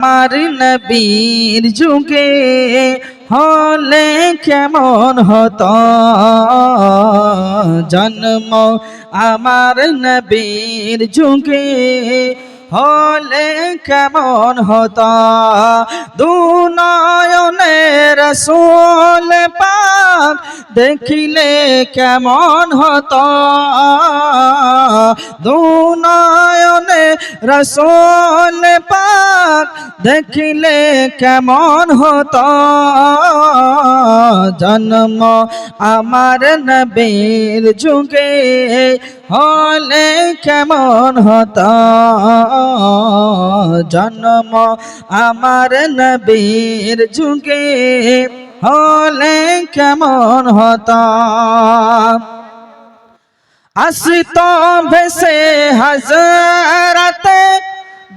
আমার নবীর যুগে হলে কেমন হতো জন্ম আমার নবীর যুগে হলে কেমন হতো দুনয়নে রাসূল পাক দেখিলে কেমন হতো দুনয়নে রাসূল পাক দেখিলে কেমন হতো জন্ম আমার নবীর যুগে হলে কেমন হতো জন্ম আমার নবীর যুগে হলে কেমন হতো আসতো ভেসে হযরতে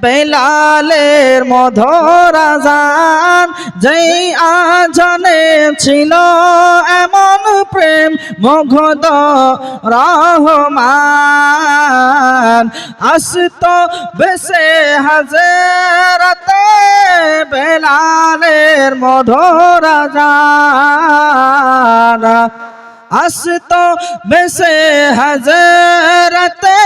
বেলালের মধুর আযান যেই আজানে ছিল এমন প্রেম মুগ্ধ রহমান আসতো ভেসে হযরতে বেলালের মধুর আযান আসতো ভেসে হযরতে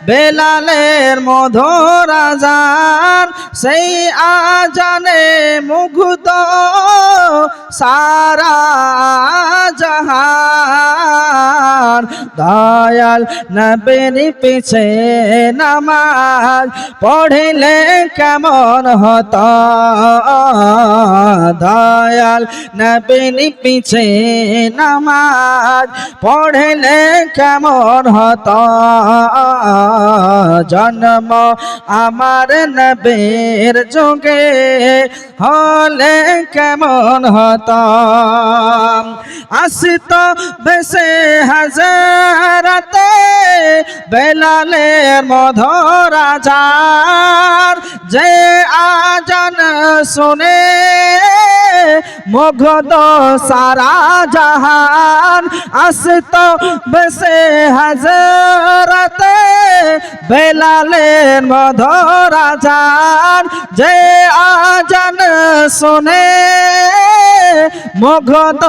বেলালের মধুর আযান সেই আজানে মুগ্ধ সারা জাহান দয়াল নবীর পিছে নামাজ পড়লে কেমন হতো দয়াল নবীর পিছে নামাজ পড়লে কেমন হতো জন্ম আমার নবীর যুগে হলে কেমন হতো আসতো ভেসে হযরতে বেলালের মধুর আযান যে আজান শুনে মুগ্ধ সারা জাহান আসতো ভেসে হযরতে বেলালের মধুর আযান যে আজান শুনে মুগ্ধ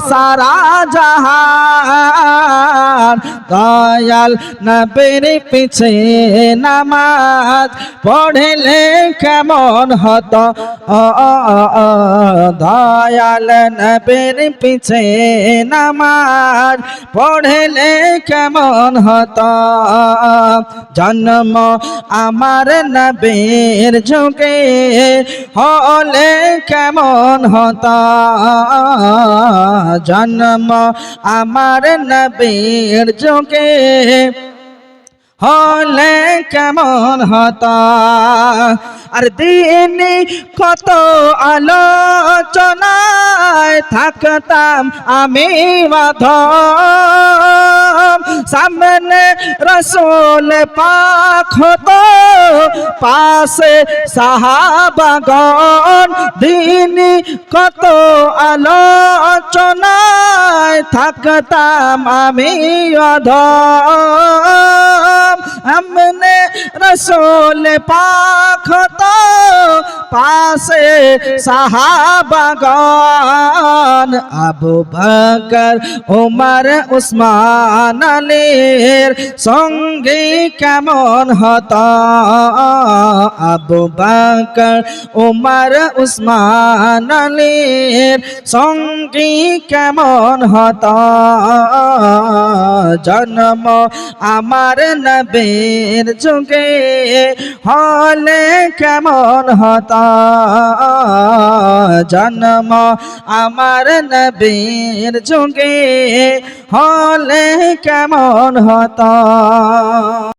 সারা জাহান দয়াল নবীর পিছে নামাজ পড়লে কেমন হতো দয়াল নবীর পিছে নামাজ পড়লে কেমন হতো জন্ম আমার নবীর যুগে হলে কেমন হতো জন্ম আমার নবীর যুগে হলে কেমন হতো আর দিনে কত আলোচনায় থাকতাম আমি মাধব সামনে রাসূল পাক হতো পাশে সাহাবাগণ দিনে কত আলোচনায় থাকতাম আমি অধম আমনে রাসূল পাক হতো পাশে সাহাবাগণ আবু বকর ওমর উসমান আলীর সঙ্গে কেমন হতো আবু বকর ওমর উসমান আলীর সঙ্গে কেমন হতো জন্ম আমার নবীর যুগে হলে কেমন হতো জন্ম আমার নবীর যুগে হলে কেমন হতো।